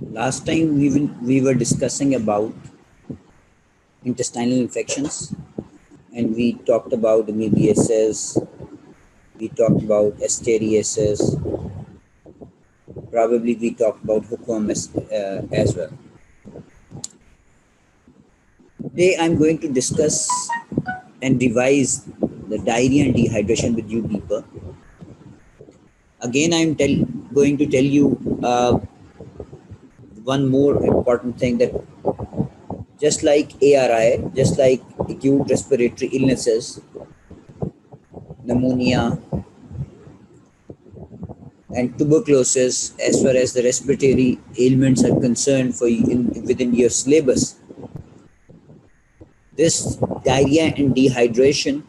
Last time we were discussing about intestinal infections, and we talked about amoebiasis, we talked about asteriasis, probably we talked about hookworm as well. Today I'm going to discuss and revise the diarrhea and dehydration with you people. Again, going to tell you one more important thing, that just like ARI, just like acute respiratory illnesses, pneumonia, and tuberculosis, as far as the respiratory ailments are concerned within your syllabus, this diarrhea and dehydration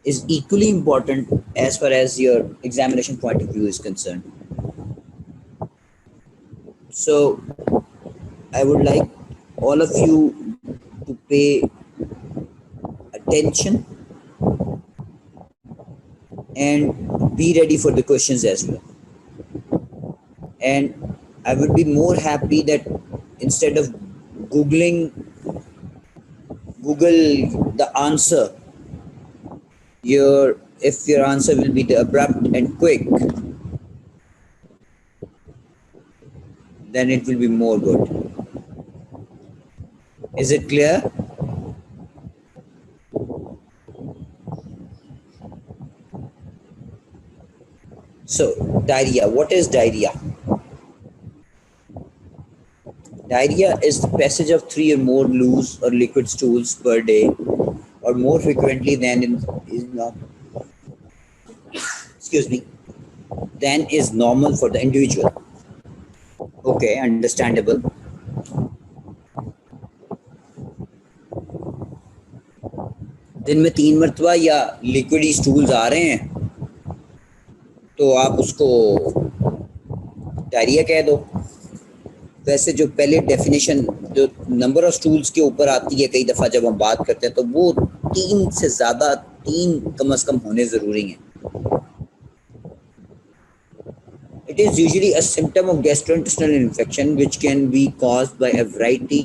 is equally important as far as your examination point of view is concerned. So I would like all of you to pay attention and be ready for the questions as well. And I would be more happy that instead of Google the answer, if your answer will be the abrupt and quick, then it will be more good. Is it clear? So, diarrhea. What is diarrhea? Diarrhea is the passage of 3 or more loose or liquid stools per day, or more frequently than than is normal for the individual. Okay, understandable. दिन में 3 मरतबा या liquid stools आ रहे हैं तो आप उसको diarrhoea कह दो। वैसे जो पहले डेफिनेशन जो नंबर ऑफ स्टूल्स के ऊपर आती है कई दफ़ा जब हम बात करते हैं, तो वो 3 से ज़्यादा, 3 कम से कम होने ज़रूरी हैं। It is usually a symptom of gastrointestinal infection which can be caused by a variety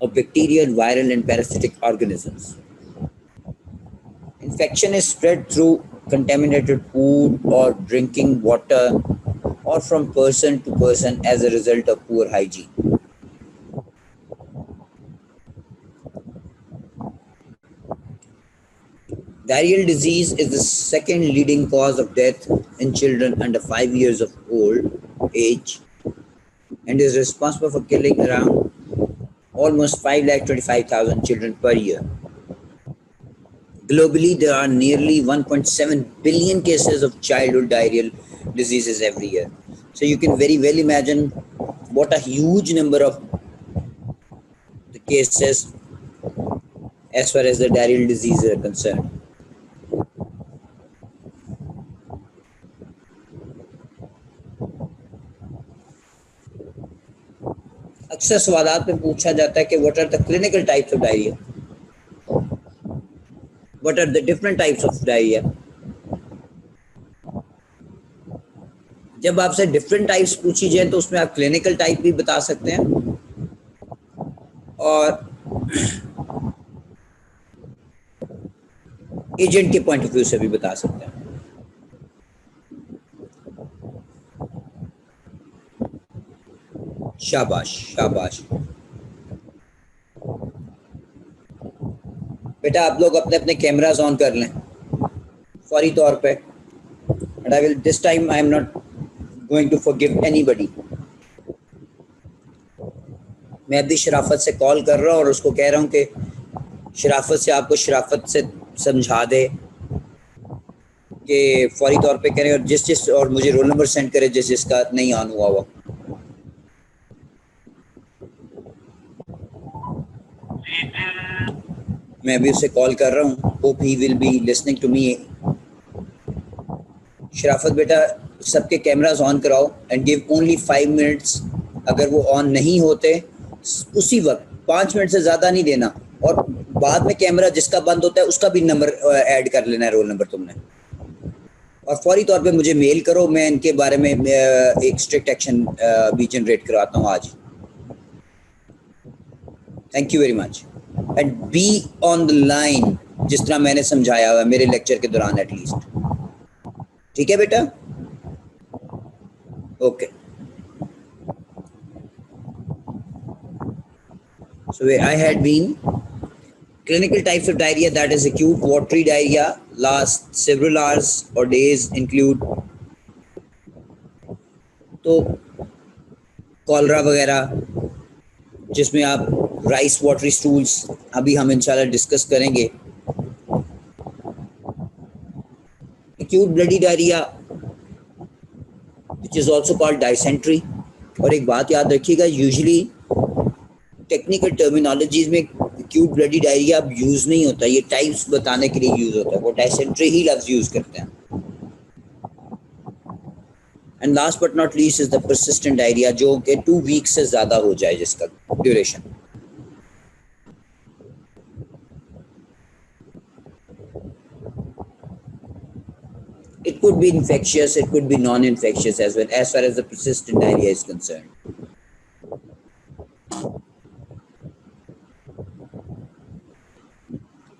of bacterial, viral and parasitic organisms. Infection is spread through contaminated food or drinking water, or from person to person as a result of poor hygiene. Diarrheal disease is the second leading cause of death in children under 5 years of age and is responsible for killing around almost 5,25,000 children per year. Globally, there are nearly 1.7 billion cases of childhood diarrheal diseases every year. So you can very well imagine what a huge number of the cases as far as the diarrheal diseases are concerned. अक्सर सवालात में पूछा जाता है कि what are the clinical types of diarrhea? What are the different types of diarrhea? जब आपसे different types पूछी जाए तो उसमें आप क्लिनिकल टाइप भी बता सकते हैं और एजेंट के पॉइंट ऑफ व्यू से भी बता सकते हैं। शाबाश शाबाश बेटा, आप लोग अपने अपने कैमरास ऑन कर लें फौरी तौर पे। And I will this time I am not going to forgive anybody. मैं अभी शराफत से कॉल कर रहा हूँ और उसको कह रहा हूँ कि शराफत से आपको शराफत से समझा दे कि फौरी तौर पे करें, और मुझे रोल नंबर सेंड करे जिसका नहीं ऑन हुआ हुआ। मैं अभी उससे कॉल कर रहा हूँ, hope he will be listening to me. Sharafat बेटा, सबके कैमरास ऑन कराओ एंड गिव ओनली 5 मिनट्स। अगर वो ऑन नहीं होते उसी वक्त 5 मिनट से ज़्यादा नहीं देना, और बाद में कैमरा जिसका बंद होता है उसका भी नंबर ऐड कर लेना है, रोल नंबर तुमने। और फौरी तौर पे मुझे मेल करो, मैं इनके बारे में एक स्ट्रिक्ट एक्शन भी जनरेट करवाता हूँ आज। Thank you very much and be on the line, जिस तरह मैंने समझाया हुआ मेरे लेक्चर के दौरान एटलीस्ट। ठीक है बेटा? Okay. So I had been clinical types of diarrhea, that is acute watery diarrhea, last several hours or days, include तो कॉलरा वगैरह, जिसमें आप राइस वाटरी स्टूल्स अभी हम इंशाल्लाह डिस्कस करेंगे। Acute bloody diarrhoea which is also called dysentery. और एक बात याद रखिएगा, यूजुअली टेक्निकल टर्मिनोलॉजीज में एक्यूट ब्लडी डायरिया अब यूज नहीं होता, ये टाइप्स बताने के लिए यूज होता है, वो डायसेंट्री ही लफ्ज यूज करते हैं। And last but not least is the persistent diarrhoea, जो कि 2 वीक से ज्यादा हो जाए जिसका duration. It could be infectious, it could be non-infectious as well, as far as the persistent diarrhea is concerned.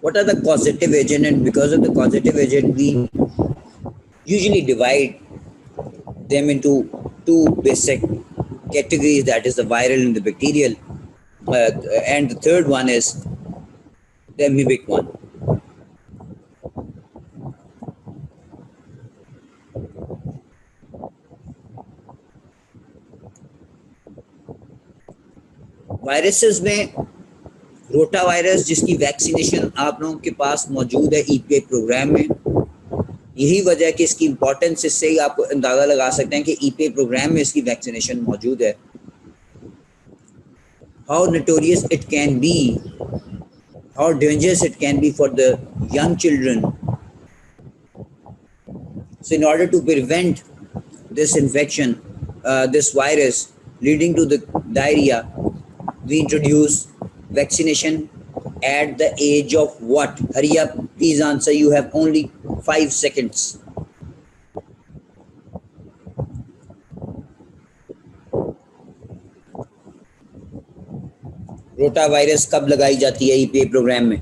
What are the causative agent? And because of the causative agent, we usually divide them into two basic categories, that is the viral and the bacterial. And the third one is the amoebic one. Viruses में rota virus, जिसकी vaccination आप लोगों के पास मौजूद है EPI programme में, यही वजह है कि इसकी इंपॉर्टेंस, इससे ही आप अंदाजा लगा सकते हैं कि ईपीआई प्रोग्राम में इसकी वैक्सीनेशन मौजूद है। How notorious it can be, how dangerous it can be for the young children. So in order to prevent this infection, this virus leading to the diarrhea, we introduce vaccination at the age of what? Hurry up, please answer. You have only 5 seconds. Rotavirus कब लगाई जाती है EPI programme में?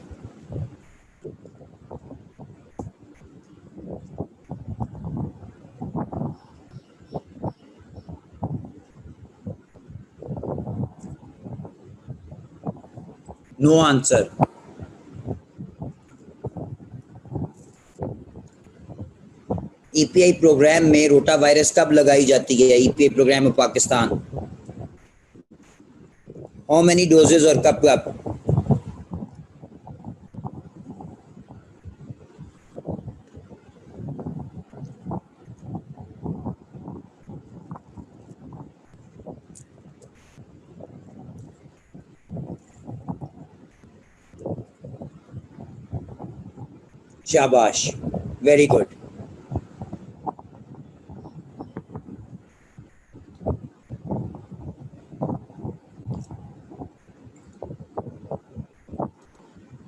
No answer. EPI programme में rotavirus कब लगाई जाती है ईपीआई प्रोग्राम में पाकिस्तान? हाउ मेनी डोजेज और कब कब? शाबाश, very good.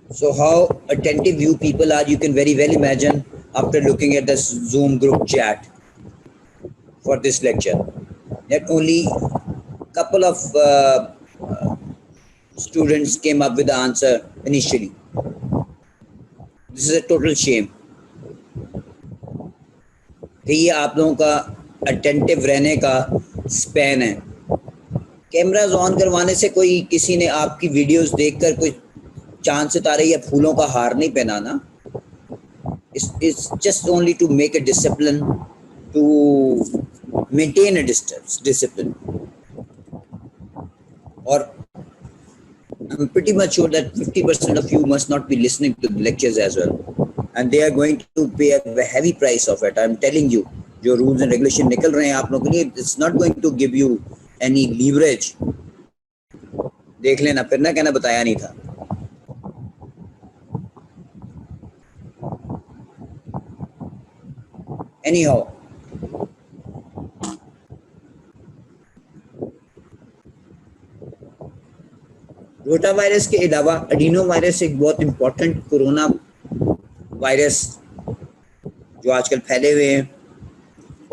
So how attentive you people are, you can very well imagine after looking at the Zoom group chat for this lecture, that only couple of students came up with the answer initially. This is a total shame कि ये आप लोगों का attentive रहने का span है। Cameras on करवाने से कोई किसी ने आपकी वीडियोस देखकर कोई चांद सितारे या फूलों का हार नहीं पहनाना। It's just only to make a discipline, to maintain a discipline. Or I'm pretty much sure that 50% of you must not be listening to the lectures as well, and they are going to pay a heavy price of it. I'm telling you, जो rules and regulation निकल रहे हैं आप लोगों के लिए, it's not going to give you any leverage. देख लेना, फिर ना कहना बताया नहीं था। Anyhow, रोटा वायरस के अलावा एडिनो वायरस एक बहुत इंपॉर्टेंट कोरोना वायरस जो आजकल फैले हुए हैं।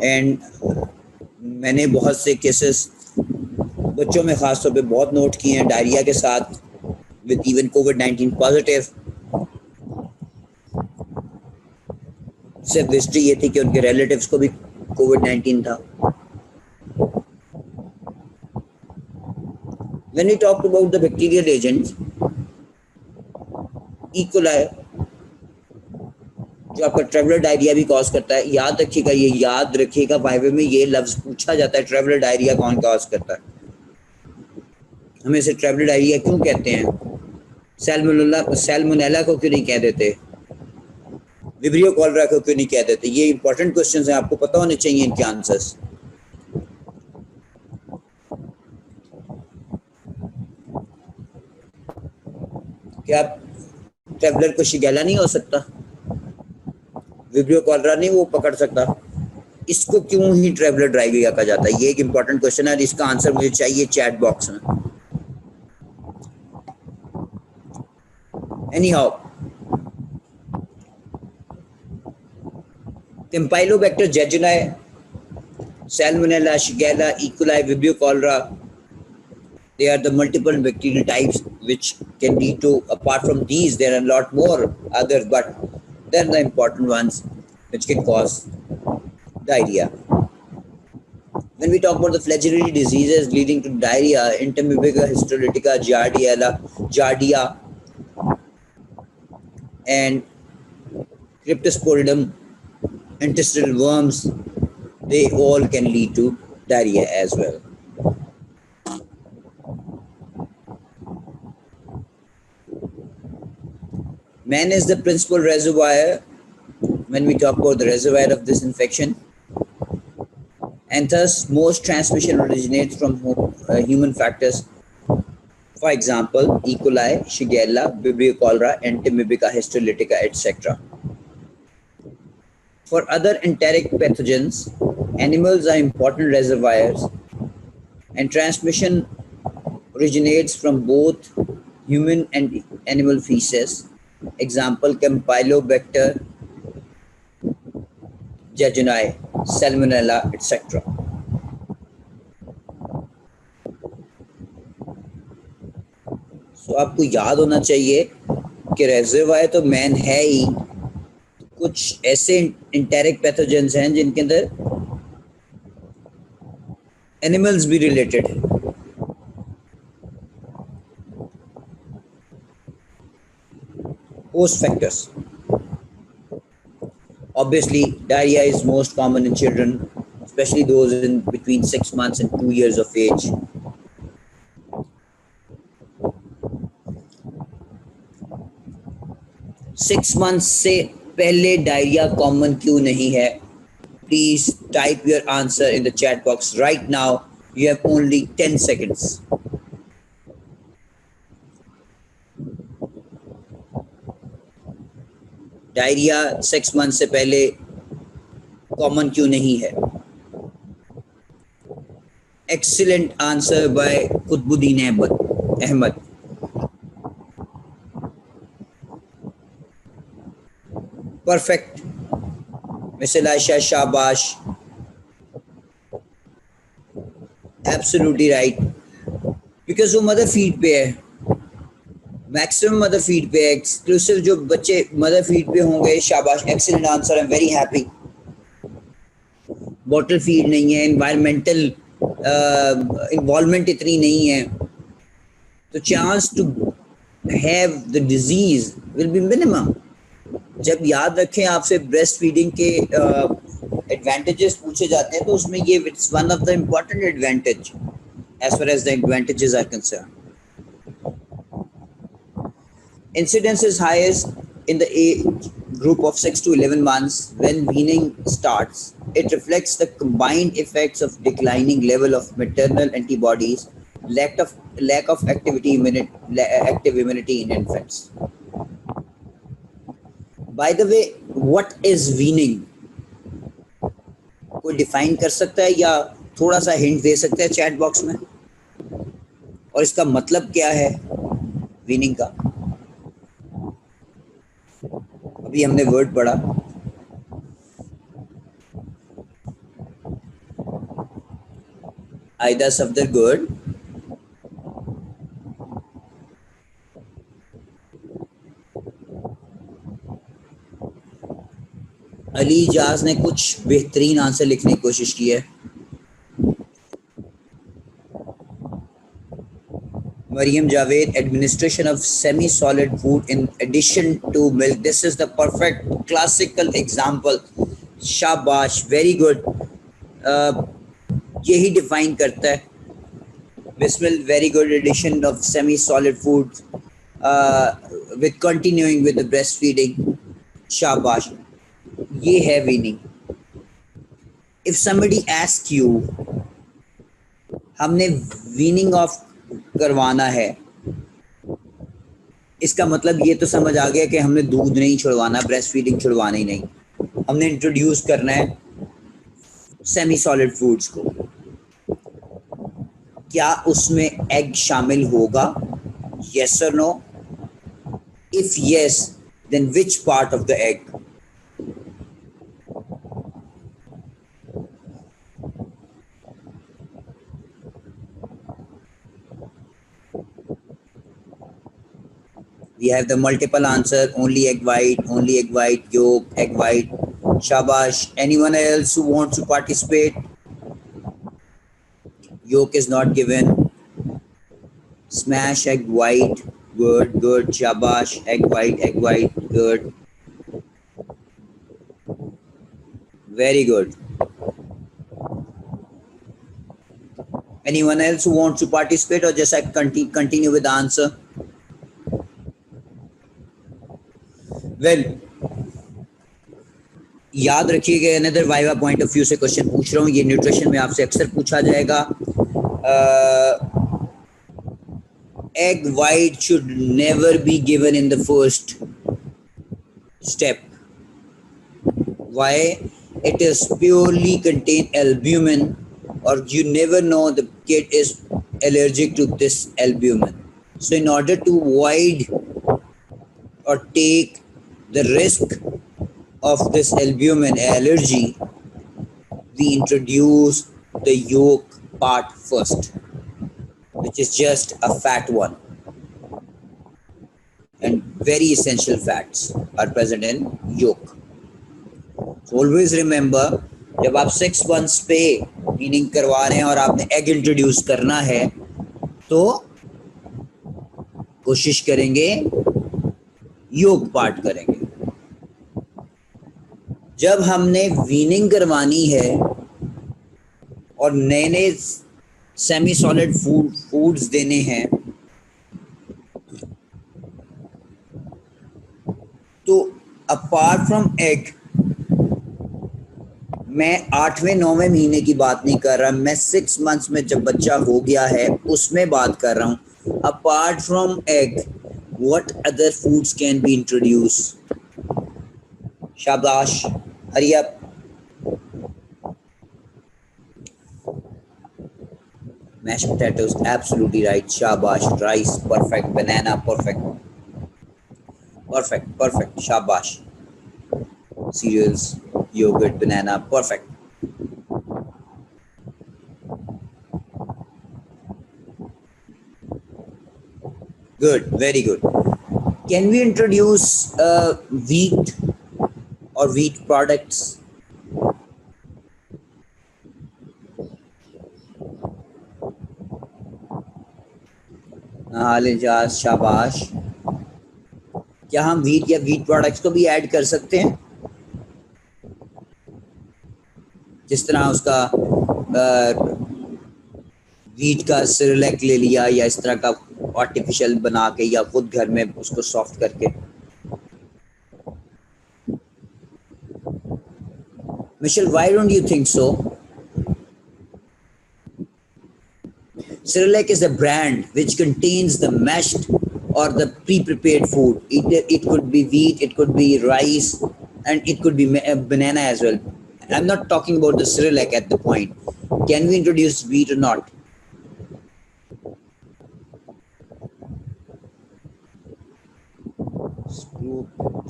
एंड मैंने बहुत से केसेस बच्चों में ख़ास तौर पे बहुत नोट किए हैं डायरिया के साथ, विद इवन कोविड-19 पॉजिटिव। सिर्फ हिस्ट्री ये थी कि उनके रिलेटिव्स को भी कोविड-19 था। When we talked about the bacterial agents, E. coli जो आपका ट्रेवलर डायरिया भी कॉज करता है। याद रखिएगा, ये याद रखिएगा, वाइवे में ये लफ्ज पूछा जाता है, ट्रेवलर डायरिया कौन कॉज करता है। हमें इसे ट्रेवलर डायरिया क्यों कहते हैं? सैल्मोनेला को क्यों नहीं कह देते? विब्रियो कॉलरा को क्यों नहीं कह देते? ये इंपॉर्टेंट क्वेश्चंस हैं, आपको पता होने चाहिए इनके आंसर्स। क्या ट्रेवलर को शिगेला नहीं हो सकता? विब्रियो कॉलरा नहीं वो पकड़ सकता? इसको क्यों ही ट्रेवलर डायरिया कहा जाता है? ये एक इंपॉर्टेंट क्वेश्चन है, इसका आंसर मुझे चाहिए चैट बॉक्स में। Anyhow, Campylobacter jejuni, Salmonella, Shigella, E. coli, Vibrio cholera, they are the multiple bacterial types which can lead to, apart from these, there are a lot more others, but they're the important ones which can cause diarrhea. When we talk about the flagellatory diseases leading to diarrhea, Entamoeba histolytica, Giardia, and Cryptosporidium, intestinal worms, they all can lead to diarrhea as well. Man is the principal reservoir when we talk about the reservoir of this infection, and thus most transmission originates from human factors. For example, E. coli, Shigella, Vibrio cholera, Entamoeba histolytica, etc. For other enteric pathogens, animals are important reservoirs, and transmission originates from both human and animal feces. Example, Campylobacter jejuni, Salmonella, etc. तो आपको याद होना चाहिए कि reservoir तो man है ही, कुछ ऐसे इंटेरिक पैथोजेंस हैं जिनके अंदर एनिमल्स भी रिलेटेड है। Host factors. Obviously, diarrhea is most common in children, especially those in between 6 months and 2 years of age. Six months से पहले डायरिया कॉमन क्यों नहीं है? Please type your answer in the chat box right now. You have only 10 seconds. Diarrhoea 6 month से पहले common क्यों नहीं है? Excellent answer by Qutubuddin Ahmed. Perfect Mrs Ayesha, शाबाश, एब्सोल्युटली राइट, बिकॉज वो मदर फीड पे है, मैक्सिमम मदर फीड पे है। एक्सक्लूसिव जो बच्चे मदर फीड पे होंगे, शाबाश, excellent answer, I am very happy. Bottle feed नहीं है, एनवायरमेंटल इन्वॉल्वमेंट इतनी नहीं है, तो chance to have the disease will be minimum. जब याद रखें आपसे ब्रेस्ट फीडिंग के एडवांटेजेस पूछे जाते हैं तो उसमें ये it's one of the important advantage as far as the advantages are concern. Incidence is highest in the age group of 6 to 11 months when weaning starts. It reflects the combined effects of declining level of maternal antibodies, lack of active immunity in infants. By the way, what is weaning? कोई define कर सकता है या थोड़ा सा hint दे सकता है chat box में? और इसका मतलब क्या है वीनिंग का? अभी हमने वर्ड पढ़ा, Aida Safdar, good. Ali Ijaz ने कुछ बेहतरीन आंसर लिखने की कोशिश की है. Mariam Javed, administration of semi-solid food in addition to milk. This is the perfect classical example. Shabash, very good. Uh, यही define करता है. Bismil, very good addition of semi-solid food uh, with continuing with the breastfeeding. Shabash. ये है winning. If somebody asks you, हमने weaning off करवाना है, इसका मतलब ये तो समझ आ गया कि हमने दूध नहीं छुड़वाना, ब्रेस्ट फीडिंग छुड़वाना ही नहीं, हमने इंट्रोड्यूस करना है सेमी सॉलिड फूड्स को. क्या उसमें एग शामिल होगा? यस और no? If yes, then which part of the egg? We have the multiple answer, only egg white, yolk, egg white. Shabash. Anyone else who wants to participate? Yolk is not given. Smash egg white, good. Shabash. Egg white, good. Very good. Anyone else who wants to participate, or just I continue with the answer? Well, याद रखिएगा, another viva point of view से question पूछ रहा हूँ. ये nutrition में आपसे अक्सर पूछा जाएगा. Egg white should never be given in the first step. Why? It is purely contain albumin, or you never know the kid is allergic to this albumin. So in order to avoid or take the risk of this albumin allergy, we introduce the yolk part first, which is just a fat one, and very essential fats are present in yolk. So always remember, जब आप 6 months पे weaning करवा रहे हैं और आपने egg introduce करना है, तो कोशिश करेंगे योग पार्ट करेंगे. जब हमने वीनिंग करवानी है और नए सेमी सॉलिड फूड्स देने हैं, तो अपार्ट फ्रॉम एग, मैं 8वें-9वें महीने की बात नहीं कर रहा, मैं 6 months में जब बच्चा हो गया है उसमें बात कर रहा हूँ. Apart from egg, what other foods can be introduce? शाबाश, hurry up. Mashed potatoes, absolutely right. Shabash. Rice, perfect. Banana, perfect. Shabash. Cereals, yogurt, banana, perfect. Good, very good. Can we introduce wheat or wheat products? Nahal, शाबाश. क्या हम wheat या wheat products को भी add कर सकते हैं? जिस तरह उसका व्हीट का सिरेलैक ले लिया, या इस तरह का आर्टिफिशियल बना के, या खुद घर में उसको सॉफ्ट करके. Michelle, why don't you think so? Cerelac is a brand which contains the mashed or the pre-prepared food. It could be wheat, it could be rice, and it could be banana as well. I'm not talking about the Cerelac at the point. Can we introduce wheat or not?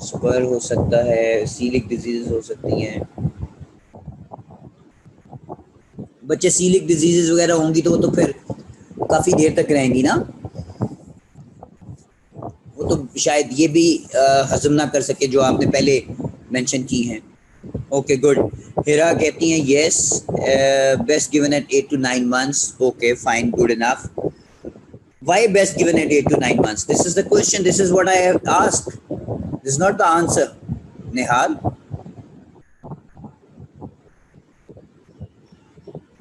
स्पर हो सकता है, coeliac disease हो सकती हैं, बच्चे coeliac diseases वगैरह होंगी तो वो तो फिर काफ़ी देर तक रहेंगी ना, वो तो शायद ये भी हजम ना कर सके जो आपने पहले मेंशन की हैं। Okay good. हिरा कहती हैं yes, best given at 8 to 9 months। Okay fine, good enough. Why best given at 8 to 9 months? This is the question. This is what I have asked. This is not the answer. Nihal,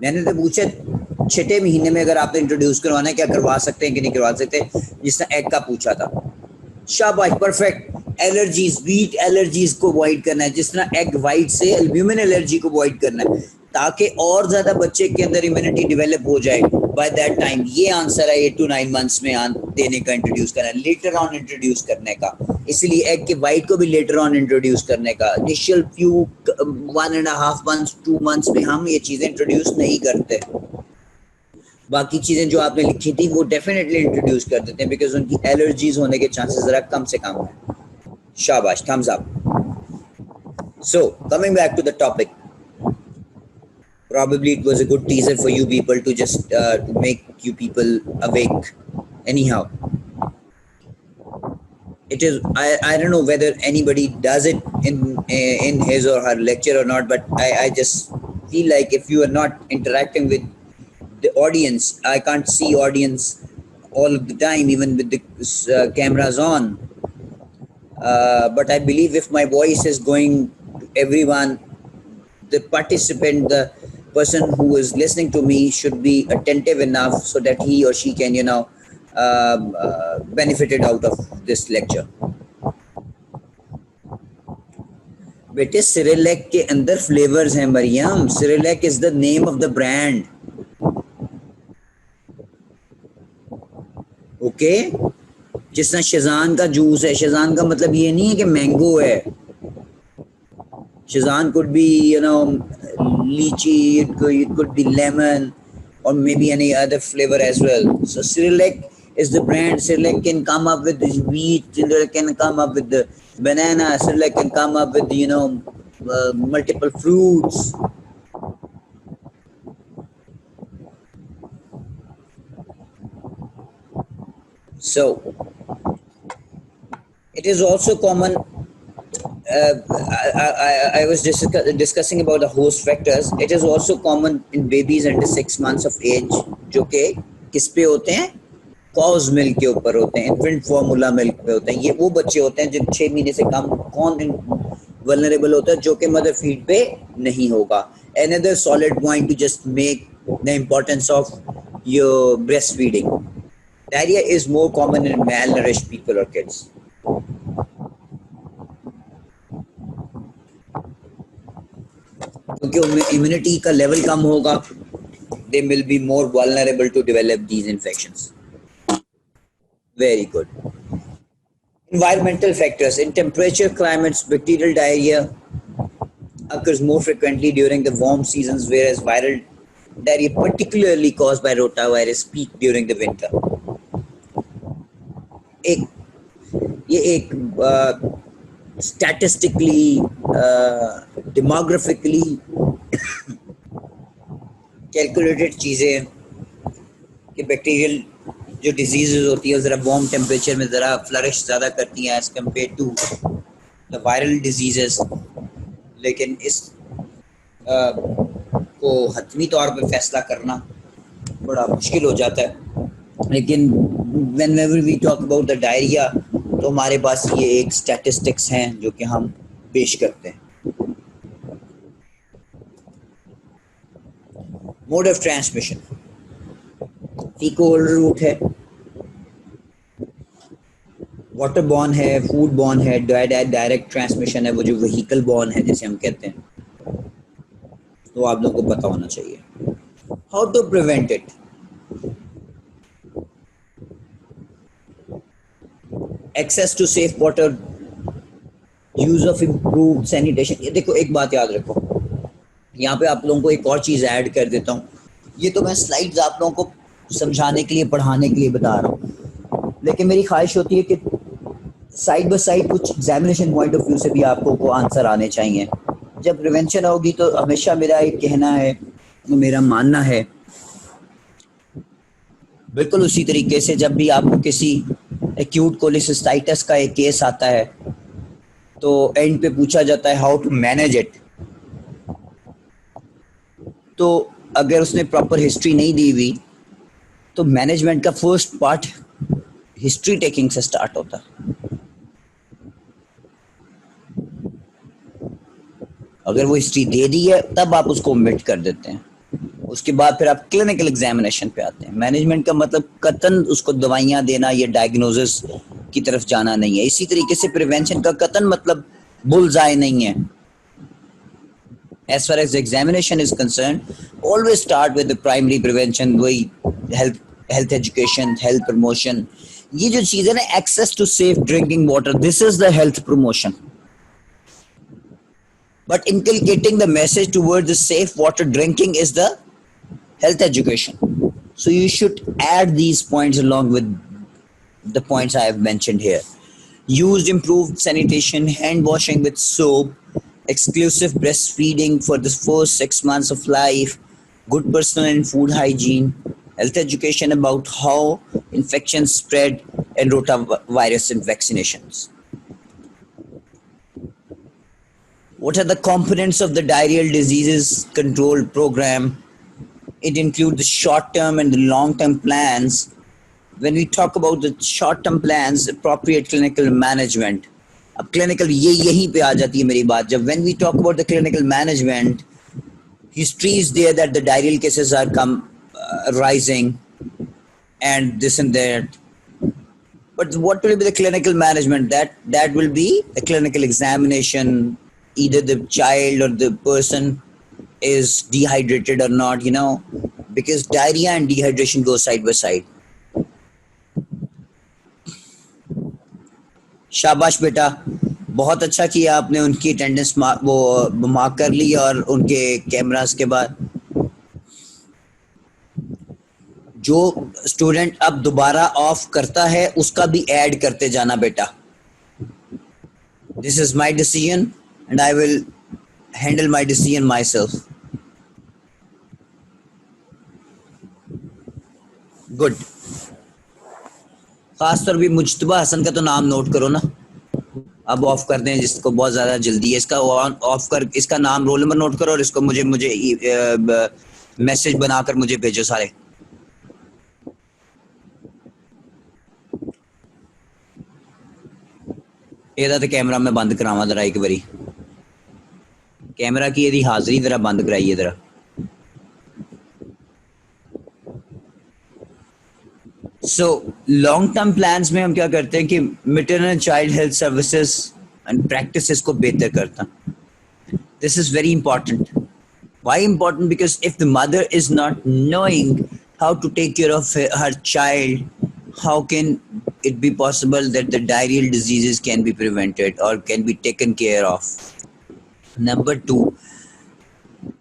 मैंने तो पूछा 6 महीने में अगर आपने introduce करवाना है क्या करवा सकते हैं कि नहीं करवा सकते, जिसने एग का पूछा था। शाबाश, परफेक्ट। एलर्जीज, वीट एलर्जीज को अवॉइड करना है, जिस तरह एग वाइट से एल्ब्यूमिन एलर्जी को अवॉइड करना है, ताकि और ज्यादा बच्चे के अंदर इम्यूनिटी डेवलप हो जाए बाय दैट टाइम। ये आंसर है 8 to 9 months में देने का, इंट्रोड्यूस करना, लेटर ऑन इंट्रोड्यूस करने का। इसलिए एग के वाइट को भी लेटर ऑन इंट्रोड्यूस करने का। इनिशियल फ्यू 1.5 months 2 months में हम ये चीजें इंट्रोड्यूस नहीं करते। बाकी चीजें जो आपने लिखी थी वो डेफिनेटली इंट्रोड्यूस कर देते हैं, बिकॉज उनकी एलर्जीज होने के चांसेस जरा कम से कम है। शाबाश, thumbs up. So coming back to the topic, probably it was a good teaser for you people to just to make you people awake. Anyhow, it is, I don't know whether anybody does it in his or her lecture or not, but I just feel like if you are not interacting with the audience, I can't see audience all of the time, even with the cameras on. But I believe if my voice is going to everyone, the participant, the person who is listening to me should be attentive enough so that he or she can, benefited out of this lecture. बेटे Cerelac के अंदर flavours हैं Mariam. Cerelac is the name of the brand. Okay, जिस तरह शेजान का juice है, शेजान का मतलब ये नहीं है कि मैंगो है। Schezwan could be, lychee, it could be lemon, or maybe any other flavor as well. So Cyrillic is the brand. Cyrillic can come up with the wheat, Cyrillic can come up with the banana, Cyrillic can come up with, multiple fruits. So it is also common. I was discussing about the host factors. It is also common in babies under 6 months of age, जो कि किस पे होते हैं, cause milk के ऊपर होते हैं, इन्फेंट फॉर्मूला मिल्क पे होते हैं। ये वो बच्चे होते हैं जिन 6 महीने से कम कौन वल्नरेबल होता है, जो कि मदर फीड पे नहीं होगा। Another solid point to just make the importance of your breastfeeding. Diarrhea is more common in malnourished people or kids. क्योंकि उनमें इम्यूनिटी का लेवल कम होगा, they will be more vulnerable to develop these infections. Very good. Environmental factors. In temperature climates, bacterial diarrhea occurs more frequently during the warm seasons, whereas viral diarrhea, particularly caused by rotavirus, peak during the winter. एक statistically, demographically calculated चीज़ें कि bacterial जो disease होती है ज़रा warm temperature में ज़रा flourish ज़्यादा करती हैं as compare to the viral disease. लेकिन इस को हतमी तौर पे फैसला करना बड़ा मुश्किल हो जाता है। लेकिन whenever we talk about the diarrhea, तो हमारे पास ये एक स्टैटिस्टिक्स हैं जो कि हम पेश करते हैं। मोड ऑफ ट्रांसमिशन, फीको-ओरल रूट है, वाटर बॉर्न है, फूड बॉर्न है, डायरेक्ट ट्रांसमिशन है, वो जो व्हीकल बॉर्न है जिसे हम कहते हैं, तो आप लोगों को पता होना चाहिए। How to prevent it? Access to safe water, use of improved sanitation. ये देखो, एक बात याद रखो, यहाँ पे आप लोगों को एक और चीज़ ऐड कर देता हूँ। ये तो मैं स्लाइड्स आप लोगों को समझाने के लिए, पढ़ाने के लिए बता रहा हूँ, लेकिन मेरी ख्वाहिश होती है कि साइड बाय साइड कुछ एग्जामिनेशन पॉइंट ऑफ व्यू से भी आपको को आंसर आने चाहिए। जब प्रिवेंशन होगी तो हमेशा मेरा एक कहना है मेरा मानना है बिल्कुल उसी तरीके से जब भी आपको किसी एक्यूट कोलिसिस्टाइटिस का एक केस आता है तो एंड पे पूछा जाता है हाउ टू मैनेज इट, तो अगर उसने प्रॉपर हिस्ट्री नहीं दी हुई तो मैनेजमेंट का फर्स्ट पार्ट हिस्ट्री टेकिंग से स्टार्ट होता है। अगर वो हिस्ट्री दे दी है तब आप उसको ओमिट कर देते हैं, उसके बाद फिर आप क्लिनिकल एग्जामिनेशन पे आते हैं। मैनेजमेंट का मतलब कतन उसको दवाइयां देना या डायग्नोसिस की तरफ जाना नहीं है। इसी तरीके से प्रिवेंशन का कतन मतलब बुलजाई नहीं है। As far as the examination is concerned, always start with the primary prevention, वही health education, health promotion. ये जो चीज़ है ना, access to safe drinking water, this is the health promotion. But inculcating the message towards the safe water drinking is the health education. So you should add these points along with the points I have mentioned here. Used improved sanitation, hand washing with soap, exclusive breastfeeding for the first 6 months of life, good personal and food hygiene, health education about how infections spread, and rotavirus and vaccinations. What are the components of the diarrheal diseases control program? It includes the short-term and the long-term plans. When we talk about the short-term plans, appropriate clinical management. अब clinical यहीं पे आ जाती है मेरी बात। जब when we talk about the clinical management, history is there that the diarrheal cases are rising and this and that. But what will be the clinical management? That will be a clinical examination. Either the child or the person is dehydrated or not, because diarrhea and dehydration go side by side. शाबाश बेटा, बहुत अच्छा किया आपने उनकी attendance वो mark कर ली और उनके कैमरास के बाद। जो स्टूडेंट अब दोबारा ऑफ करता है उसका भी ऐड करते जाना बेटा। This is my decision and I will handle my decision myself. Good. खास तौर पे मुज्तबा हसन का तो नाम नोट करो ना। अब ऑफ कर दें जिसको बहुत ज़्यादा जल्दी है, इसका ऑन ऑफ कर इसका नाम रोल नंबर नोट करो और इसको मुझे मैसेज बनाकर मुझे भेजो सारे। ਇਹਦਾ तो कैमरा मैं बंद करावा जरा एक बारी। कैमरा की यदि हाजिरी जरा बंद कराइए जरा। सो लॉन्ग टर्म प्लान्स में हम क्या करते हैं कि maternal child health services and practices को बेहतर करता। This is very important. Why important? Because if the mother is not knowing how to take care of her child, how can it be possible that the diarrheal diseases can be prevented or can be taken care of? Number 2,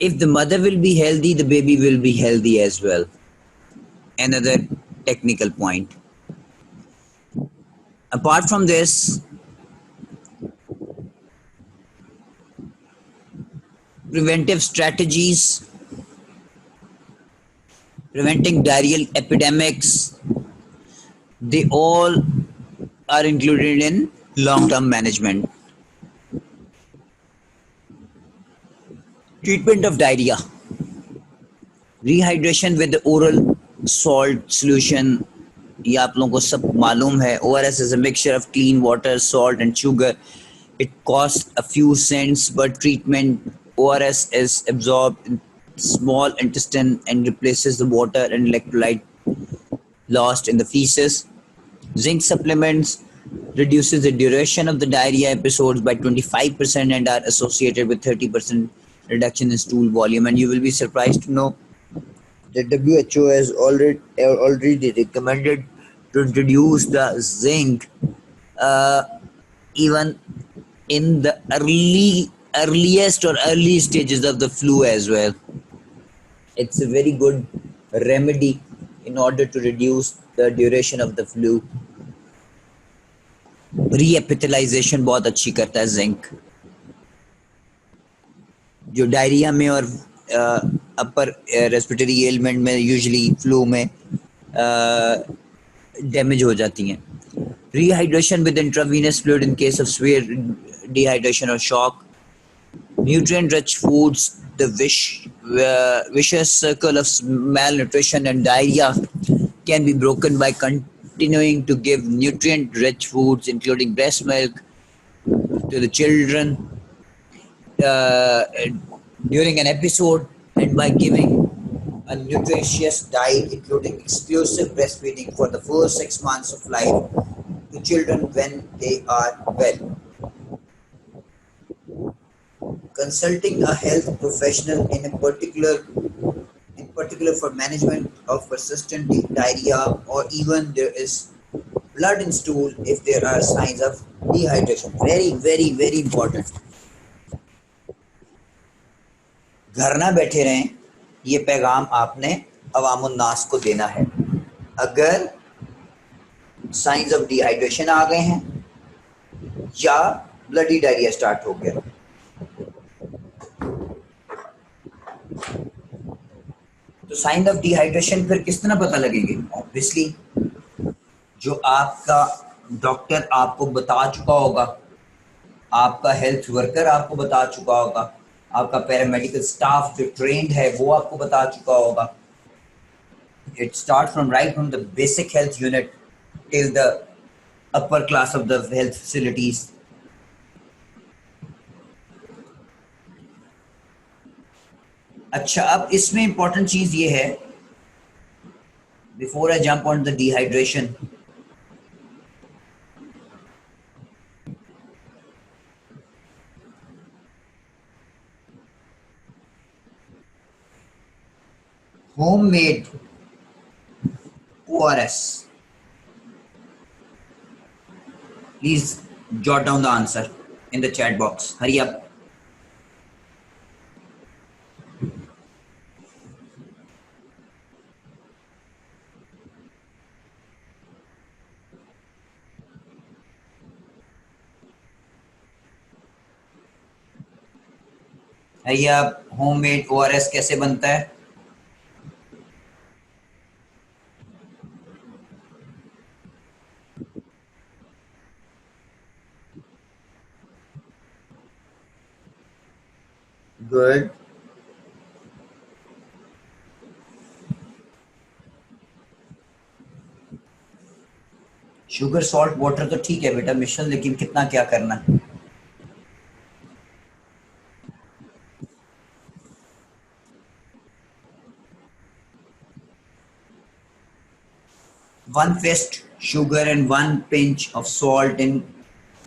if the mother will be healthy, the baby will be healthy as well. Another technical point. Apart from this, preventive strategies, preventing diarrheal epidemics, they all are included in long-term management. Treatment of diarrhea. Rehydration with the oral salt solution. ये आप लोगों को सब मालूम है। ORS is a mixture of clean water, salt and sugar. It costs a few cents, but treatment ORS is absorbed in small intestine and replaces the water and electrolyte lost in the feces. Zinc supplements reduces the duration of the diarrhea episodes by 25% and are associated with 30% reduction in stool volume. And you will be surprised to know that WHO has already recommended to introduce the zinc even in the earliest or early stages of the flu as well. It's a very good remedy in order to reduce the duration of the flu. Reepithelialization बहुत अच्छी करता है zinc. जो diarrhoea में और upper respiratory element में, usually flu में damage हो जाती हैं. Rehydration with intravenous fluid in case of severe dehydration or shock. Nutrient-rich foods, the vicious circle of malnutrition and diarrhea can be broken by continuing to give nutrient-rich foods, including breast milk, to the children uh, during an episode, and by giving a nutritious diet, including exclusive breastfeeding for the first 6 months of life to children when they are well. Consulting a health professional in particular for management of persistent diarrhea, or even there is blood in stool if there are signs of dehydration. Very, very, very important. घर ना बैठे रहें, ये पैगाम आपने अवामुन नास को देना है. अगर साइंस ऑफ डिहाइड्रेशन आ गए हैं या ब्लडी डायरिया स्टार्ट हो गया, तो साइन ऑफ डिहाइड्रेशन फिर किस तरह पता लगेंगे? ऑब्वियसली जो आपका डॉक्टर आपको बता चुका होगा, आपका हेल्थ वर्कर आपको बता चुका होगा, आपका पैरामेडिकल स्टाफ जो ट्रेंड है वो आपको बता चुका होगा. It start from right from the basic health unit till the upper class of the health facilities. अच्छा, अब इसमें इंपॉर्टेंट चीज ये है, before I jump on the dehydration, homemade ORS. Please jot down the answer in the chat box. Hurry up. Hurry up. Homemade ORS कैसे बनता है? Good. Sugar salt water तो ठीक है बेटा मिश्रण, लेकिन कितना क्या करना है? One fist sugar and 1 pinch of salt in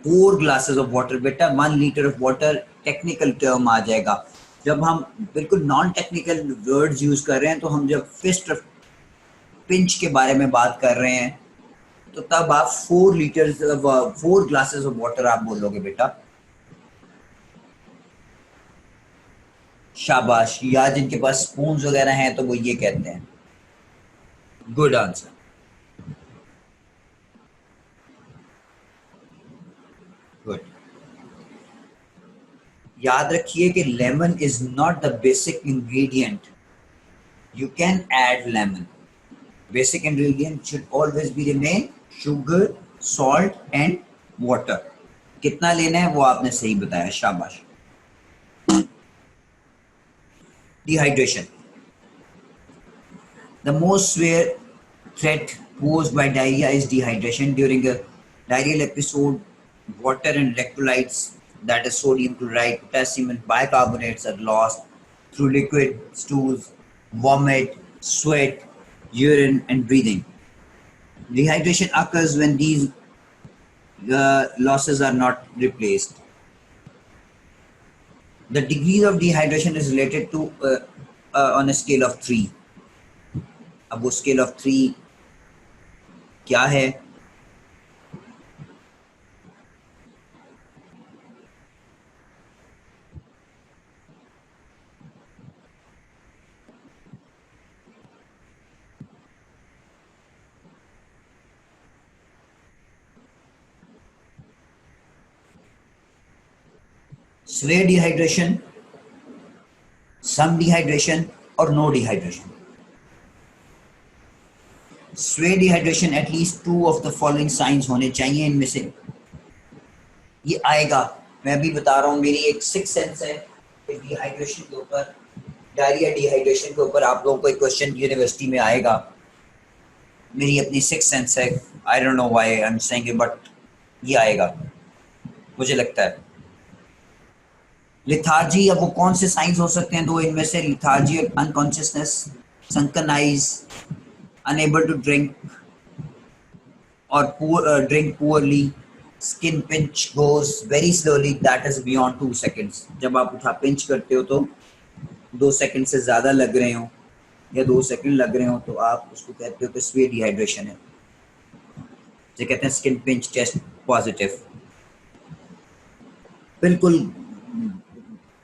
4 glasses of water. बेटा 1 liter of water technical term आ जाएगा. जब हम बिल्कुल नॉन टेक्निकल वर्ड्स यूज कर रहे हैं, तो हम जब फिस्ट पिंच के बारे में बात कर रहे हैं, तो तब आप 4 ग्लासेस ऑफ वाटर आप बोलोगे बेटा. शाबाश. या जिनके पास स्पून वगैरह हैं तो वो ये कहते हैं. Good answer. गुड. याद रखिए कि lemon is not the basic ingredient. You can add lemon. Basic ingredient should always be remain sugar, salt and water. कितना लेना है वो आपने सही बताया. शाबाश. Dehydration. The most severe threat posed by diarrhea is dehydration. During a diarrheal episode, water and electrolytes, that is sodium chloride, potassium and bicarbonates, are lost through liquid, stools, vomit, sweat, urine and breathing. Dehydration occurs when these losses are not replaced. The degree of dehydration is related to on a scale of 3. अब वो scale of 3 क्या है? severe dehydration, some dehydration, और no dehydration. स्वे dehydration at least 2 of the following science होने चाहिए इनमें से। ये आएगा, मैं अभी बता रहा हूँ, मेरी एक 6 सेंस है कि डिहाइड्रेशन के ऊपर, डायरिया डिहाइड्रेशन के ऊपर आप लोगों को एक क्वेश्चन यूनिवर्सिटी में आएगा। मेरी अपनी 6 सेंस है, I don't know why I am saying it, but ये आएगा मुझे लगता है। लिथार्जी, अब वो कौन से साइंस हो सकते हैं दो इनमें से? लिथार्जी और unconsciousness, sunken eyes, unable to drink or drink poorly, skin pinch goes very slowly, that is beyond 2 seconds। जब आप उठा पिंच करते हो तो 2 सेकंड से ज़्यादा लग रहे हो या 2 सेकंड लग रहे हो तो आप उसको कहते हो कि स्वे डिहाइड्रेशन है, जो कहते हैं स्किन पिंच टेस्ट पॉजिटिव। बिल्कुल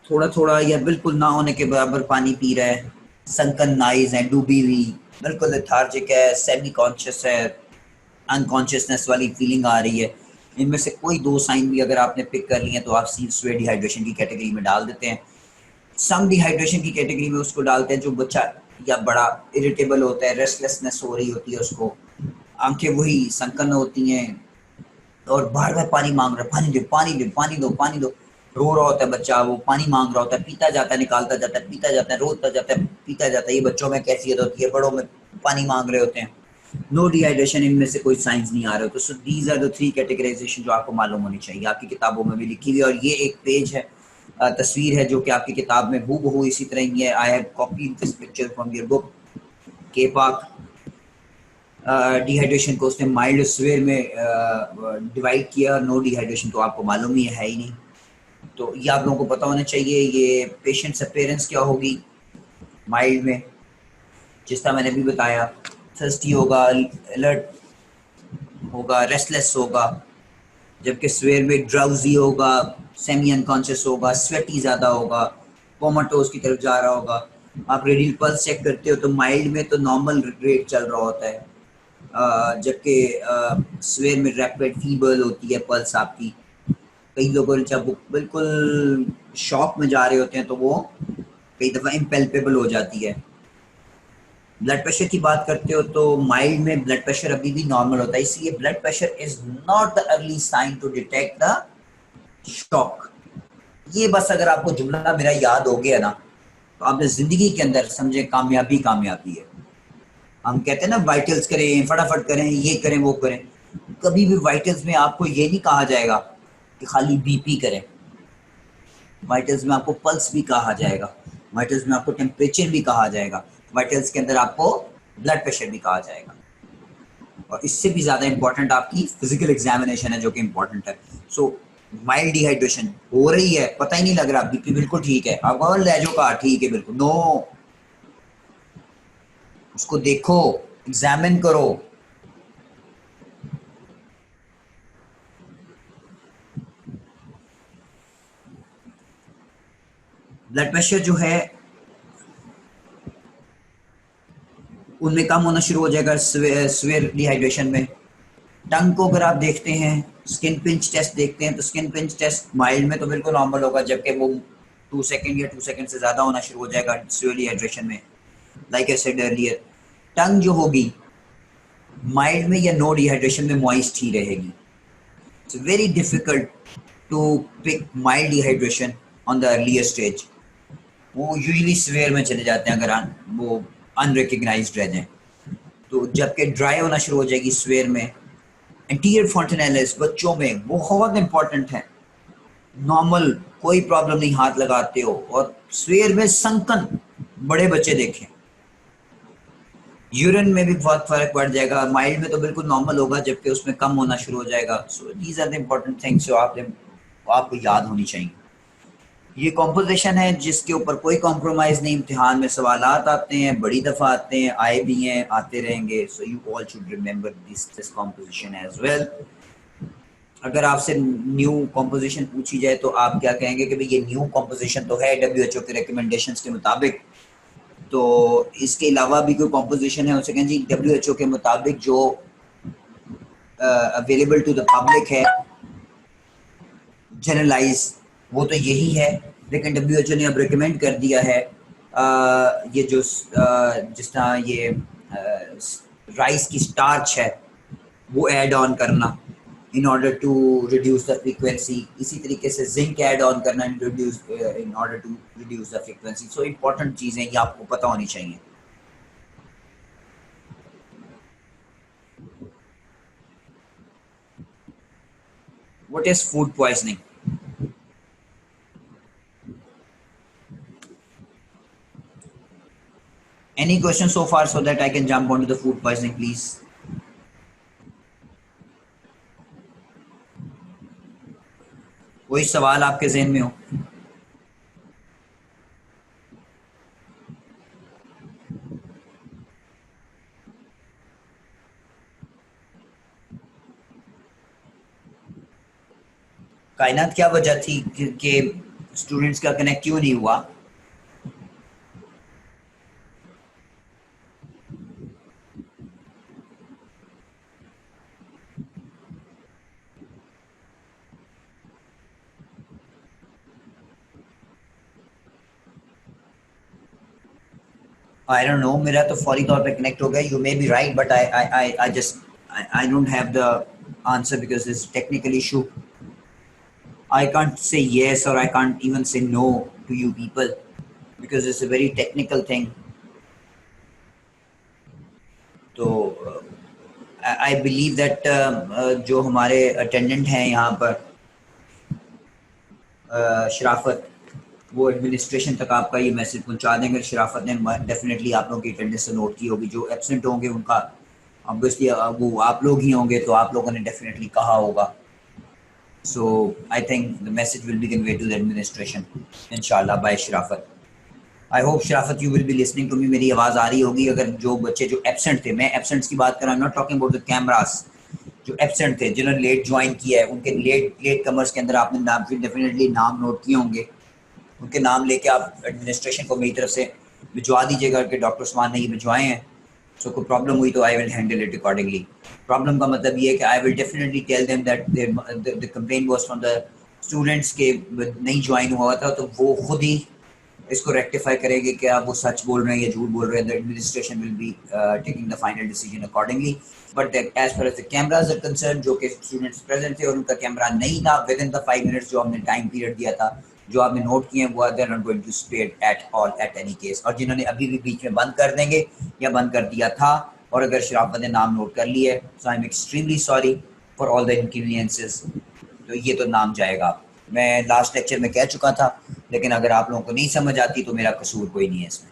थोड़ा थोड़ा या बिल्कुल ना होने के बराबर पानी पी रहा है, संकन नाइज है, डूबी हुई, बिल्कुल लेथार्जिक है, सेमी कॉन्शियस है, अनकॉन्शियसनेस वाली फीलिंग आ रही है, इनमें से कोई 2 साइन भी अगर आपने पिक कर लिए तो आप स्वे डिहाइड्रेशन की कैटेगरी में डाल देते हैं। सम डिहाइड्रेशन की कैटेगरी में उसको डालते हैं जो बच्चा या बड़ा इरिटेबल होता है, रेस्टलेसनेस हो रही होती है उसको, आंखें वही संकन होती हैं और बार बार पानी मांग रहा है, पानी दो पानी दो पानी दो पानी दो, रो रहा होता है बच्चा, वो पानी मांग रहा होता है, पीता जाता है, निकालता जाता है, पीता जाता है, रोता जाता है, पीता जाता है। ये बच्चों में कैफियत होती है, बड़ों में पानी मांग रहे होते हैं। नो डिहाइड्रेशन, इनमें से कोई साइंस नहीं आ रहे हो। तो so these are the 3 categorisation जो आपको मालूम होनी चाहिए, आपकी किताबों में भी लिखी हुई है। और ये एक पेज है, तस्वीर है जो कि आपकी किताब में हूबहू इसी तरह ही है। I have copied this picture from your book. के पाक डिहाइड्रेशन को उसने माइल्ड स्वेयर में डिवाइड किया, नो डिहाइड्रेशन तो आपको मालूम ही है ही नहीं। तो ये आप लोगों को पता होना चाहिए। ये पेशेंट्स अपीयरेंस क्या होगी माइल्ड में, जिस तरह मैंने भी बताया, थर्स्टी होगा, अलर्ट होगा, रेस्टलेस होगा, जबकि स्वेयर में ड्राउजी होगा, सेमी अनकॉन्शियस होगा, स्वेटी ज़्यादा होगा, कोमाटोज की तरफ जा रहा होगा। आप रेडियल पल्स चेक करते हो तो माइल्ड में तो नॉर्मल रेट चल रहा होता है, जबकि स्वेयर में रैपिड फीबल होती है पल्स आपकी। कई लोगों जब वो बिल्कुल शॉक में जा रहे होते हैं तो वो कई दफ़ा इम्पेल्पेबल हो जाती है। ब्लड प्रेशर की बात करते हो तो माइल्ड में ब्लड प्रेशर अभी भी नॉर्मल होता है, इसलिए blood pressure is not the early sign to detect the shock. ये बस अगर आपको जुमला मेरा याद हो गया ना तो आपने जिंदगी के अंदर समझे कामयाबी कामयाबी है। हम कहते हैं ना वाइटल्स करें, फटाफट करें, ये करें वो करें, कभी भी वाइटल्स में आपको ये नहीं कहा जाएगा कि खाली बीपी करें। वाइटल्स में आपको पल्स भी कहा जाएगा, वाइटल्स में आपको टेम्परेचर भी कहा जाएगा, वाइटल्स के अंदर आपको ब्लड प्रेशर भी कहा जाएगा। और इससे भी ज़्यादा इंपॉर्टेंट आपकी फिजिकल एग्जामिनेशन है जो कि इंपॉर्टेंट है। सो माइल्ड डिहाइड्रेशन हो रही है, पता ही नहीं लग रहा, बीपी बिल्कुल ठीक है, आप लहजों का ठीक है बिल्कुल, नो, उसको देखो, एग्जामिन करो। ब्लड प्रेशर जो है उनमें कम होना शुरू हो जाएगा स्वेयर डिहाइड्रेशन में। टंग को अगर आप देखते हैं, स्किन पिंच टेस्ट देखते हैं तो स्किन पिंच टेस्ट माइल्ड में तो बिल्कुल नॉर्मल होगा, जबकि वो 2 सेकंड या 2 सेकंड से ज़्यादा होना शुरू हो जाएगा स्वेयर डिहाइड्रेशन में। Like I said earlier, tongue जो होगी माइल्ड में या नो डिहाइड्रेशन में मॉइस्ट ही रहेगी। It's very difficult to pick mild dehydration on the earlier stage. वो यूजुअली स्वेयर में चले जाते हैं अगर वो अनरिकग्नाइज्ड रह जाएं। तो जबकि ड्राई होना शुरू हो जाएगी स्वेयर में। एंटीरियर फॉन्टेनेलिस बच्चों में बहुत इंपॉर्टेंट है, नॉर्मल कोई प्रॉब्लम नहीं, हाथ लगाते हो। और स्वेयर में संकन बड़े बच्चे देखें, यूरिन में भी बहुत फर्क पड़ जाएगा। माइल्ड में तो बिल्कुल नॉर्मल होगा जबकि उसमें कम होना शुरू हो जाएगा। So these are the important things जो आपको याद होनी चाहिए। ये कॉम्पोजिशन है जिसके ऊपर कोई कॉम्प्रोमाइज़ नहीं, इम्तिहान में सवाल आते हैं, बड़ी दफ़ा आते हैं, आए भी हैं, आते रहेंगे। So you all should remember this composition as well. अगर आपसे न्यू कॉम्पोजिशन पूछी जाए तो आप क्या कहेंगे कि भाई ये न्यू कॉम्पोजिशन तो है WHO के रिकमेंडेशंस के मुताबिक, तो इसके अलावा भी कोई कॉम्पोजिशन है? उसे कहें जी WHO के मुताबिक जो अवेलेबल टू द पब्लिक है जनरलाइज वो तो यही है, लेकिन WHO ने अब रिकमेंड कर दिया है ये जो जिस तरह ये राइस की स्टार्च है वो ऐड ऑन करना in order to reduce the frequency. इसी तरीके से जिंक ऐड ऑन करना in order to reduce the frequency. So important चीजें ये आपको पता होनी चाहिए. What is food poisoning? Any questions so far so that I can jump onto the food poisoning, please? कोई सवाल आपके ज़हन में हो? कायनात क्या वजह थी कि स्टूडेंट्स का कनेक्ट क्यों नहीं हुआ? I don't know. मेरा तो फौरी तौर पे कनेक्ट हो गया. You may be right, but I don't have the answer because it's a technical issue. I can't say yes or I can't even say no to you people because it's a very technical thing. तो I believe that जो हमारे attendant हैं यहाँ पर शराफत, वो administration तक आपका ये मैसेज पहुंचा देंगे. शराफत ने डेफिनेटली आप लोगों की अटेंडेंस से नोट की होगी. जो एब्सेंट होंगे उनका ऑब्वियसली वो आप लोग ही होंगे, तो आप लोगों ने डेफिनेटली कहा होगा. So I think the message will be conveyed to the administration, inshallah, by Sharafat. I hope Sharafat you will be listening to me. मेरी आवाज़ आ रही होगी. अगर जो बच्चे जो एब्सेंट थे, मैं एब्सेंट्स की बात कर रहा हूँ, not talking about the cameras. जो एब्सेंट थे, जिन्होंने लेट ज्वाइन किया है, उनके लेट कमर्स के अंदर आपने नाम डेफिनेटली नाम नोट किए होंगे. उनके नाम लेके आप एडमिनिस्ट्रेशन को मेरी तरफ से भिजवा दीजिएगा कि डॉक्टर उस्मान ने ये भिजवाए हैं. सो कोई प्रॉब्लम हुई तो I will handle it accordingly. Problem का मतलब ये है कि I will definitely tell them that the complaint was from the students के नहीं ज्वाइन हुआ था, तो वो खुद ही इसको रेक्टिफाई करेंगे कि आप वो सच बोल रहे हैं या झूठ बोल रहे हैं. The administration will be taking the final decision accordingly. But as far as the cameras are concern, जो कि स्टूडेंट्स प्रेजेंट थे और उनका कैमरा नहीं था विद इन द 5 मिनट्स जो हमने टाइम पीरियड दिया था, जो आपने नोट किए हैं, वो they are not going to spare at all at any case. और जिन्होंने अभी भी बीच में बंद कर देंगे या बंद कर दिया था, और अगर शराफत ने नाम नोट कर लिया है, so I am extremely sorry for all the inconveniences. तो ये तो नाम जाएगा. मैं लास्ट लेक्चर में कह चुका था, लेकिन अगर आप लोगों को नहीं समझ आती तो मेरा कसूर कोई नहीं है इसमें.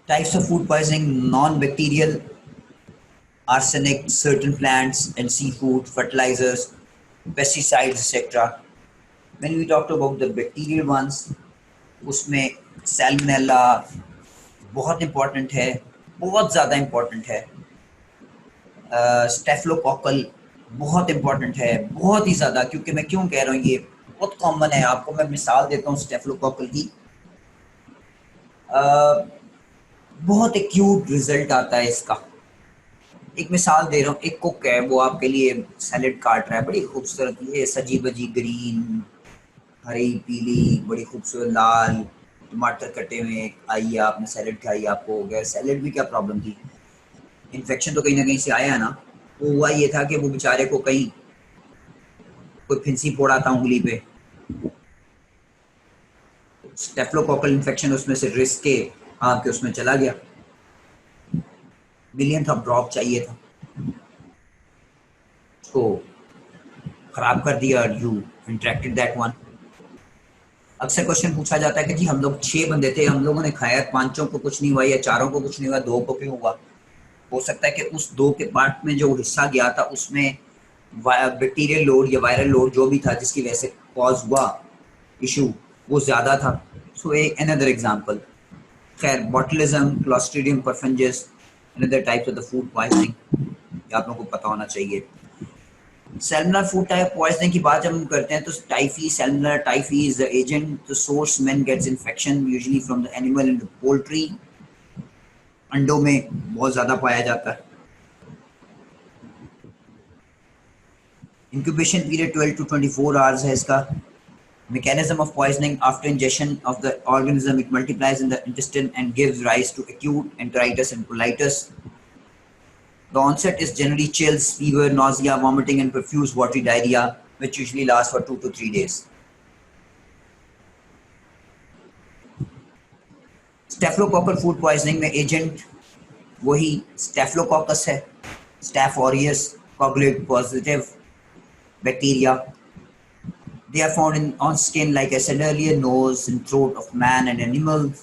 Types of food poisoning: non-bacterial, arsenic, certain plants and seafood, fertilizers, pesticides, etc. When we talked about the bacterial ones, उसमें सैल्मोनेला बहुत इम्पॉर्टेंट है, बहुत ज़्यादा इम्पॉर्टेंट है. स्टेफलोकोकल बहुत इम्पॉर्टेंट है, बहुत ही ज़्यादा. क्योंकि मैं क्यों कह रहा हूँ, ये बहुत कॉमन है. आपको मैं मिसाल देता हूँ स्टेफलोकोकल की. बहुत एक्यूट रिजल्ट आता है इसका. एक मिसाल दे रहा हूँ. एक कुक है, वो आपके लिए सैलेड काट रहा है, बड़ी खूबसूरत, ये सजी बजी ग्रीन, हरी, पीली, बड़ी खूबसूरत लाल टमाटर कटे हुए. आइए आपने सैलेड खाई, आपको हो गया. सैलेड भी क्या प्रॉब्लम थी, इन्फेक्शन तो कहीं ना कहीं से आया ना. वो हुआ ये था कि वो बेचारे को कहीं कोई फिंसी फोड़ा था उंगली पे, स्टेफलोकोकल इन्फेक्शन उसमें से रिस्क के आपके उसमें चला गया. मिलियन ऑफ ड्रॉप चाहिए था, उसको खराब कर दिया. You interacted that one. अक्सर क्वेश्चन पूछा जाता है कि जी हम लोग 6 बंदे थे, हम लोगों ने खाया, 5 को कुछ नहीं हुआ या 4 को कुछ नहीं हुआ, 2 को क्यों हुआ? हो सकता है कि उस 2 के पार्ट में जो हिस्सा गया था उसमें बैक्टीरियल लोड या वायरल लोड जो भी था जिसकी वजह से कॉज हुआ इशू, वो ज़्यादा था. So another example. खैर, botulism, clostridium perfringens, another types of the food poisoning, आप लोगों को पता होना चाहिए. सेलुलर फूड टाइप पॉइजनिंग की बात जब हम करते हैं तो typhi, cellular typhi is the agent, the source man gets infection usually from the animal in the poultry. अंडों में बहुत ज़्यादा पाया जाता है. इंक्यूबेशन पीरियड 12 to 24 आवर्स है इसका. Mechanism of poisoning: after ingestion of the organism, it multiplies in the intestine and gives rise to acute enteritis and colitis. The onset is generally chills, fever, nausea, vomiting, and profuse watery diarrhea, which usually lasts for 2 to 3 days. Staphylococcal food poisoning में agent वही staphylococcus है, staph aureus coagulase positive bacteria. They are found on skin, like I said earlier, nose and throat of man and animals.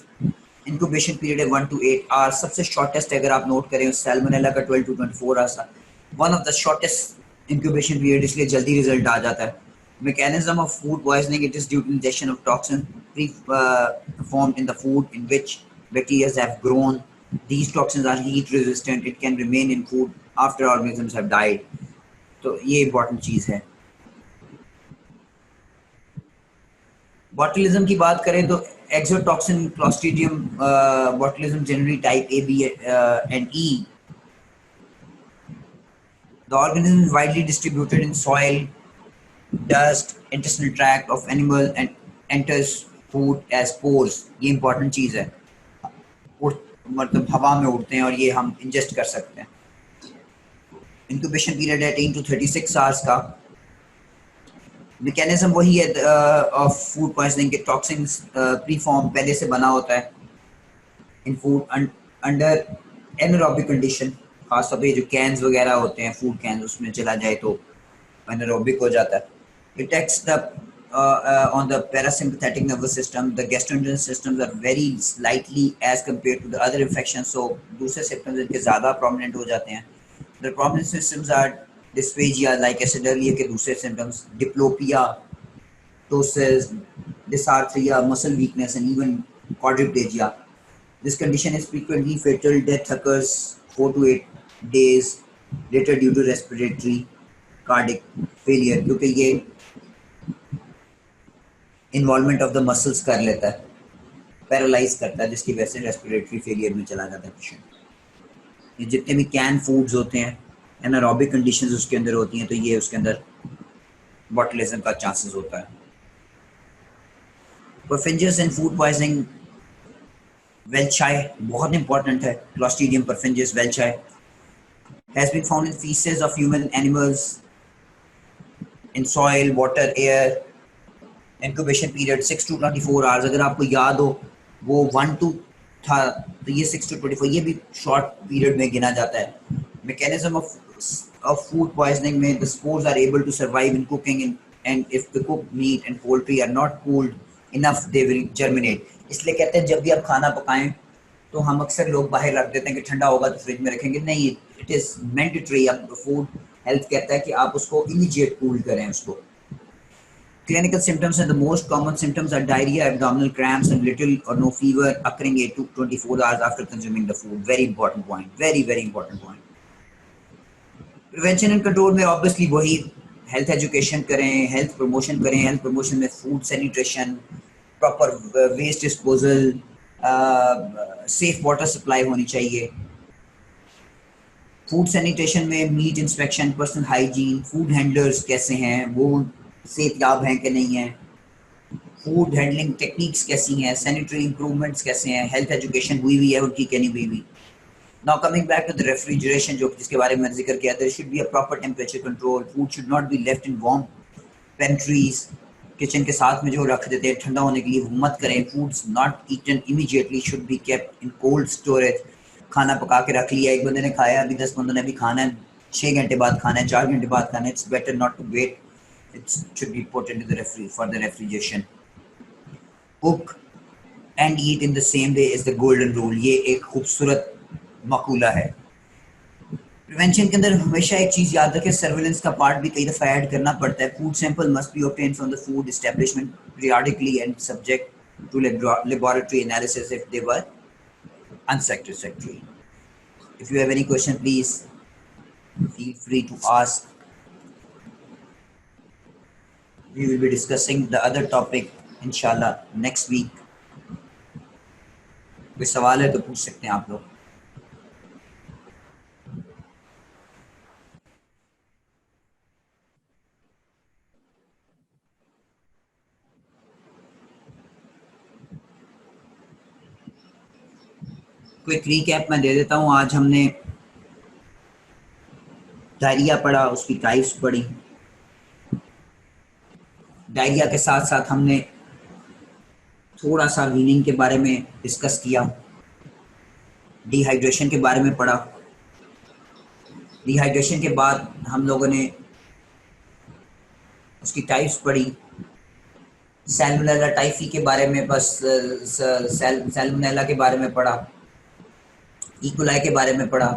Incubation period है 1 to 8 hours. सबसे shortest अगर आप note करें Salmonella का 12 to 24 hours था. One of the shortest incubation period, इसलिए जल्दी result आ जाता है. Mechanism of food poisoning: it is due to ingestion of toxin formed in the food in which bacteria have grown. These toxins are heat resistant. It can remain in food after organisms have died. तो ये important चीज़ है. Botulism की बात करें तो exotoxin clostridium botulism generally type A B and E. The organism is widely distributed in soil, dust, intestinal tract of animal and enters food as spores. ये important चीज़ है. मतलब हवा में उड़ते हैं और ये हम ingest कर सकते हैं. Incubation period है 18 to 36 hours का. मैकेनिज्म वही है ऑफ फूड पॉइजनिंग के टॉक्सिन्स प्रीफॉर्म पहले से बना होता है इन फूड अंडर एनारोबिक कंडीशन. खासतौर पे जो कैंस वगैरह होते हैं फूड कैंस उसमें चला जाए तो एनारोबिक हो जाता है. It acts the on the parasympathetic nervous system. The gastrointestinal systems are very slightly as compared to the other infections, so दूसरे symptoms इनके ज़्यादा prominent हो जाते हैं. The prominent symptoms are dysphagia, like I said earlier के दूसरे symptoms, diplopia, ptosis, dysarthria, muscle weakness, and even quadriplegia. This condition is frequently fatal. Death occurs 4 to 8 days later due to respiratory cardiac failure, क्योंकि ये involvement of the muscles कर लेता है, paralyse करता है, जिसकी वजह से रेस्पिरेटरी फेलियर में चला जाता है पेशेंट. ये जितने भी कैन फूड्स होते हैं एनारोबिक कंडीशंस उसके अंदर होती हैं तो ये उसके अंदर बॉटुलिज्म का चांसेस होता है. Perfringens and food poisoning. Welchii बहुत इंपॉर्टेंट है. Clostridium perfringens welchii has been found in faeces of human animals in soil, water, air. Incubation period 6 to 24 hours. अगर आपको याद हो वो 1 to था तो ये 6 to 24 ये भी शॉर्ट पीरियड में गिना जाता है. मैकेनिज्म ऑफ फूड पॉइजनिंग में the spores are able to survive in cooking and if the cooked meat and poultry are not cooled enough they will germinate. इसलिए कहते हैं जब भी आप खाना पकाएं तो हम अक्सर लोग बाहर रख देते हैं कि ठंडा होगा तो फ्रिज में रखेंगे. नहीं, इट इज़ मैंडेटरी. अब फूड हेल्थ कहता है कि आप उसको इमीडिएट कूल करें उसको. Clinical symptoms and the most common symptoms are diarrhea, abdominal cramps, and little or no fever occurring 8 to 24 hours after consuming the food. Very important point. Very, very important point. Prevention and control में obviously वही health education करें, health promotion करें. Health promotion में food sanitation, proper waste disposal, safe water supply होनी चाहिए. Food sanitation में meat inspection, personal hygiene, food handlers कैसे हैं वो सेहतयाब हैं कि नहीं है, फूड हैंडलिंग टेक्निक्स कैसी हैं, सैनिटरी इंप्रूवमेंट्स कैसे हैं, हेल्थ एजुकेशन हुई है उनकी कि नहीं हुई हुई. Now coming back to the refrigeration जो जिसके बारे में जिक्र किया, there should be a proper temperature control. Food should not be left in warm pantries. Kitchen के साथ में जो रख देते हैं ठंडा होने के लिए वो मत करें. Foods not eaten immediately, should be kept in cold storage. खाना पका के रख लिया, एक बंदे ने खाया, अभी 10 बंदों ने भी खाना है, 6 घंटे बाद खाना है, 4 घंटे बाद खाना है. It's better not to wait. It should be put into the for the refrigeration. Cook and eat in the same day is the golden rule. ये एक खूबसूरत मकूला है. प्रिवेंशन के अंदर हमेशा एक चीज़ याद रखें, सर्वेलेंस का पार्ट भी कई दफ़ा ऐड करना पड़ता है. Food sample must be obtained from the food establishment periodically and subject to laboratory analysis if they were unsatisfactory. If you have any question, please feel free to ask. We will be discussing the other topic inshallah next week. कोई सवाल है तो पूछ सकते हैं आप लोग. Quick recap मैं दे देता हूँ। आज हमने डायरिया पढ़ा, उसकी टाइप्स पढ़ी। डायरिया के साथ साथ हमने थोड़ा सा वीनिंग के बारे में डिस्कस किया, डिहाइड्रेशन के बारे में पढ़ा। डिहाइड्रेशन के बाद हम लोगों ने उसकी टाइप्स पढ़ी, सैल्मोनेला टाइफी के बारे में, बस सैल्मोनेला के बारे में पढ़ा, इकोलाई के बारे में पढ़ा।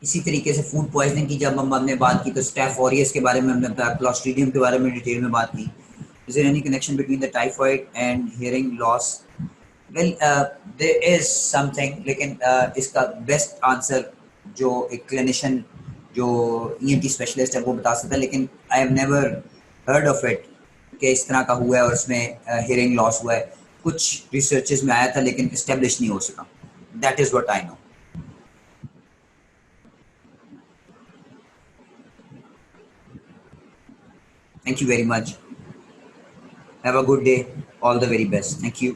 इसी तरीके से फूड पॉइजनिंग की जब हमने बात की तो स्टैफ ऑरियस के बारे में हमने बताया, क्लॉस्ट्रीडियम के बारे में डिटेल में बात की। Is there any connection between the typhoid and hearing loss? Well, there is something, लेकिन इसका बेस्ट आंसर जो एक क्लिनिशियन जो ईएनटी स्पेशलिस्ट है वो बता सकता है, लेकिन I have never heard of it कि इस तरह का हुआ है और उसमें हियरिंग लॉस हुआ है। कुछ रिसर्चेस में आया था लेकिन इस्टेब्लिश नहीं हो सका। That is what I know. Thank you very much. Have a good day. All the very best. Thank you.